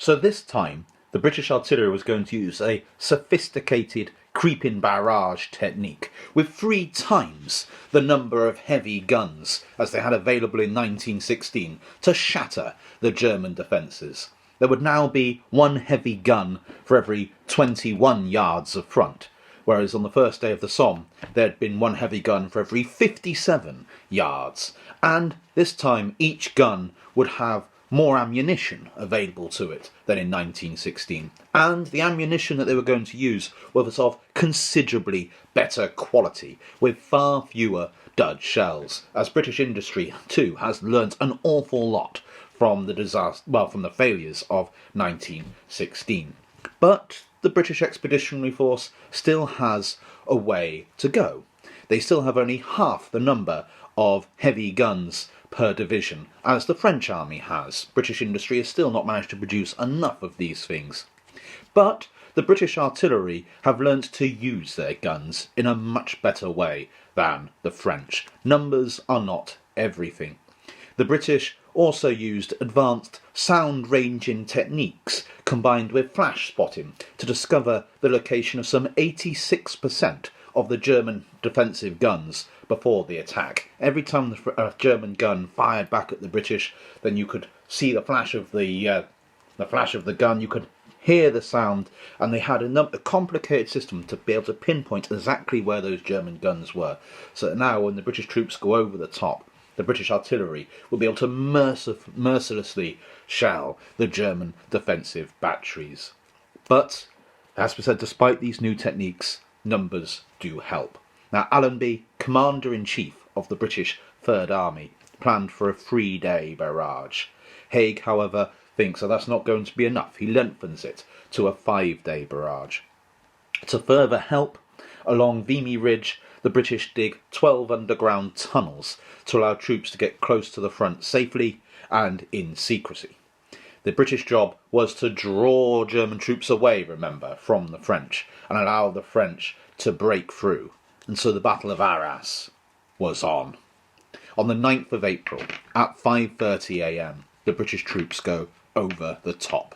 So this time, the British artillery was going to use a sophisticated creeping barrage technique with 3 times the number of heavy guns as they had available in 1916 to shatter the German defences. There would now be 1 heavy gun for every 21 yards of front, whereas on the first day of the Somme there had been 1 heavy gun for every 57 yards, and this time each gun would have more ammunition available to it than in 1916, and the ammunition that they were going to use was of considerably better quality, with far fewer dud shells, as British industry too has learnt an awful lot from the failures of 1916. But the British Expeditionary Force still has a way to go. They still have only half the number of heavy guns per division as the French army has. British industry has still not managed to produce enough of these things. But the British artillery have learnt to use their guns in a much better way than the French. Numbers are not everything. The British also used advanced sound ranging techniques combined with flash spotting to discover the location of some 86% of the German defensive guns before the attack. Every time a German gun fired back at the British, then you could see the flash of the gun, you could hear the sound, and they had a complicated system to be able to pinpoint exactly where those German guns were. So that now when the British troops go over the top, the British artillery will be able to mercilessly shell the German defensive batteries. But, as we said, despite these new techniques, numbers do help. Now, Allenby, Commander-in-Chief of the British Third Army, planned for a 3-day barrage. Haig, however, thinks that that's not going to be enough. He lengthens it to a 5-day barrage. To further help, along Vimy Ridge, the British dig 12 underground tunnels to allow troops to get close to the front safely and in secrecy. The British job was to draw German troops away, remember, from the French, and allow the French to break through. And so the Battle of Arras was on. On the 9th of April, at 5:30 a.m, the British troops go over the top.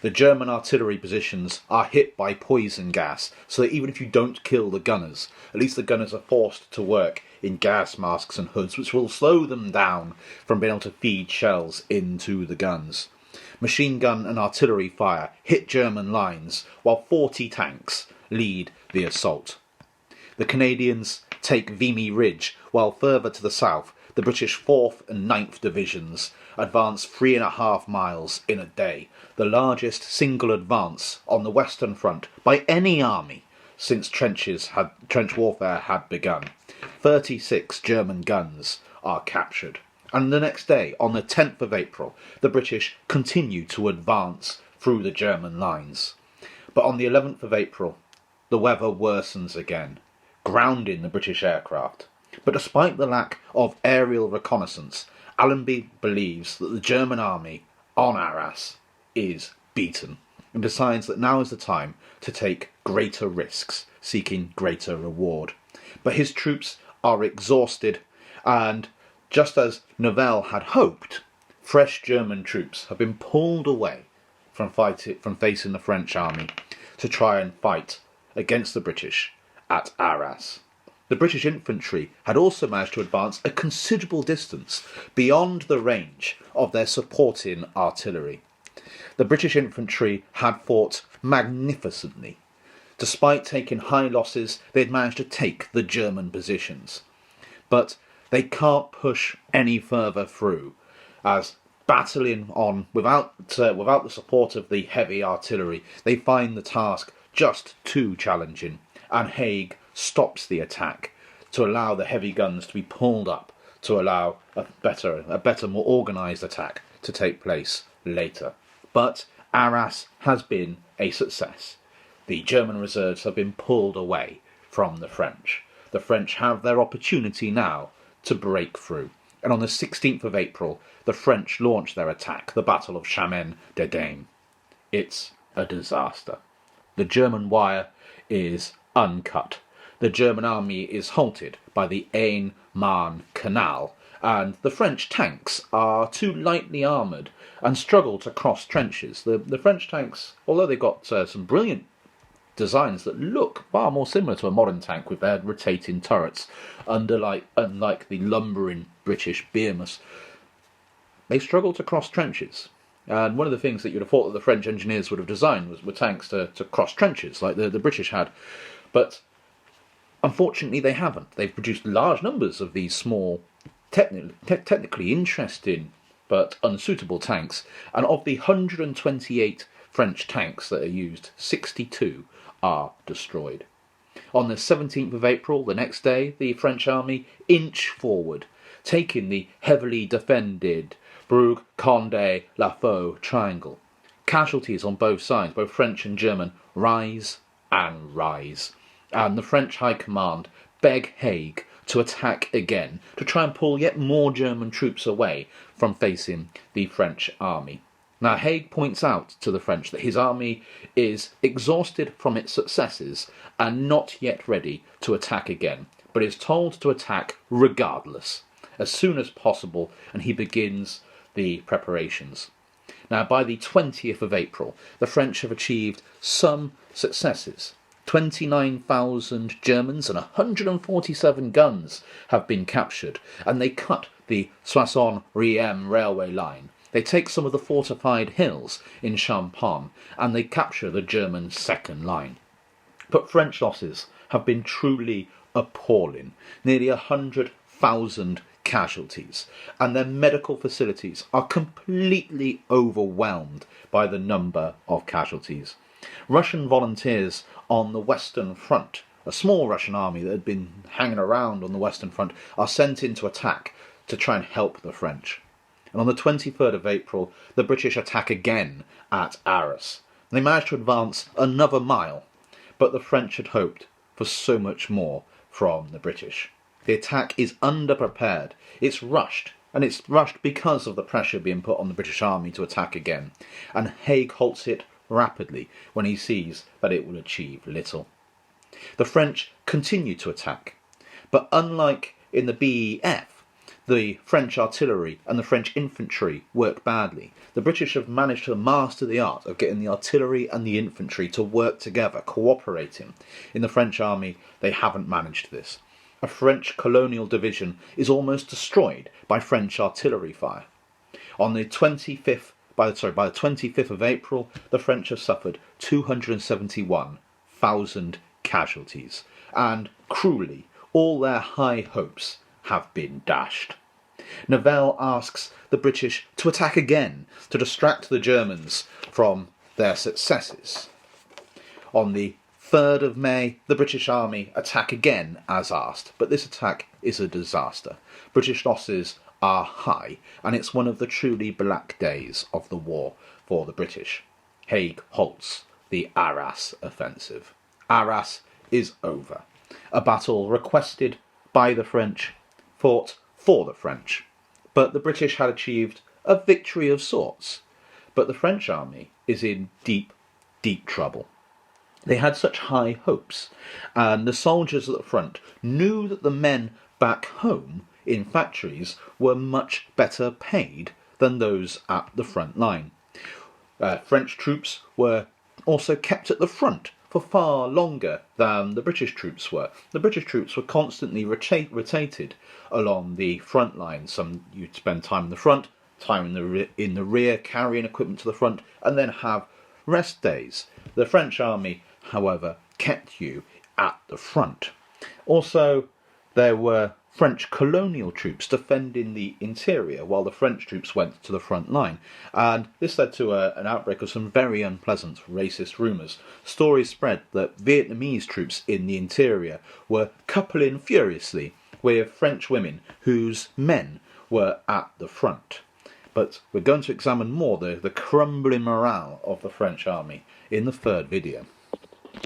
The German artillery positions are hit by poison gas, so that even if you don't kill the gunners, at least the gunners are forced to work in gas masks and hoods, which will slow them down from being able to feed shells into the guns. Machine gun and artillery fire hit German lines, while 40 tanks lead the assault. The Canadians take Vimy Ridge, while further to the south, the British 4th and 9th Divisions advance 3.5 miles in a day, the largest single advance on the Western Front by any army since trench warfare had begun. 36 German guns are captured. And the next day, on the 10th of April, the British continue to advance through the German lines. But on the 11th of April, the weather worsens again, grounding the British aircraft. But despite the lack of aerial reconnaissance, Allenby believes that the German army on Arras is beaten, and decides that now is the time to take greater risks, seeking greater reward. But his troops are exhausted, and just as Nivelle had hoped, fresh German troops have been pulled away from facing the French army to try and fight against the British at Arras. The British infantry had also managed to advance a considerable distance beyond the range of their supporting artillery. The British infantry had fought magnificently. Despite taking high losses, they had managed to take the German positions. But they can't push any further through, as battling on without the support of the heavy artillery, they find the task just too challenging, and Haig stops the attack to allow the heavy guns to be pulled up to allow a better, more organised attack to take place later. But Arras has been a success. The German reserves have been pulled away from the French. The French have their opportunity now to break through. And on the 16th of April, the French launch their attack, the Battle of Chamen-des-Dames. It's a disaster. The German wire is uncut. The German army is halted by the Aisne-Marne Canal, and the French tanks are too lightly armoured and struggle to cross trenches. The French tanks, although they've got some brilliant designs that look far more similar to a modern tank with their rotating turrets, unlike the lumbering British behemoths, they struggle to cross trenches. And one of the things that you'd have thought that the French engineers would have designed were tanks to cross trenches, like the British had. But unfortunately they haven't. They've produced large numbers of these small, technically interesting but unsuitable tanks, and of the 128 French tanks that are used, 62 are destroyed. On the 17th of April, the next day, the French army inch forward, taking the heavily defended Brugg, Condé, La Faux triangle. Casualties on both sides, both French and German, rise and rise. And the French High Command beg Haig to attack again, to try and pull yet more German troops away from facing the French army. Now, Haig points out to the French that his army is exhausted from its successes and not yet ready to attack again, but is told to attack regardless, as soon as possible, and he begins the preparations. Now, by the 20th of April, the French have achieved some successes. 29,000 Germans and 147 guns have been captured, and they cut the Soissons-Rheims railway line. They take some of the fortified hills in Champagne, and they capture the German second line. But French losses have been truly appalling. Nearly 100,000 casualties, and their medical facilities are completely overwhelmed by the number of casualties. Russian volunteers on the Western Front, a small Russian army that had been hanging around on the Western Front, are sent in to attack to try and help the French. And on the 23rd of April, the British attack again at Arras. They managed to advance another mile, but the French had hoped for so much more from the British. The attack is underprepared, it's rushed, and it's rushed because of the pressure being put on the British army to attack again, and Haig halts it rapidly when he sees that it will achieve little. The French continue to attack, but unlike in the BEF, the French artillery and the French infantry work badly. The British have managed to master the art of getting the artillery and the infantry to work together, cooperating. In the French army, they haven't managed this. A French colonial division is almost destroyed by French artillery fire. On the 25th By the 25th of April, the French have suffered 271,000 casualties, and cruelly, all their high hopes have been dashed. Nivelle asks the British to attack again, to distract the Germans from their successes. On the 3rd of May, the British army attack again as asked, but this attack is a disaster. British losses are high, and it's one of the truly black days of the war for the British. Haig halts the Arras offensive. Arras is over. A battle requested by the French, fought for the French. But the British had achieved a victory of sorts. But the French army is in deep, deep trouble. They had such high hopes, and the soldiers at the front knew that the men back home in factories were much better paid than those at the front line. French troops were also kept at the front for far longer than the British troops were. The British troops were constantly rotated along the front line. Some you'd spend time in the front, time in the rear, carrying equipment to the front, and then have rest days. The French army, however, kept you at the front. Also, there were French colonial troops defending the interior while the French troops went to the front line, and this led to an outbreak of some very unpleasant racist rumours. Stories spread that Vietnamese troops in the interior were coupling furiously with French women whose men were at the front. But we're going to examine more the crumbling morale of the French army in the third video.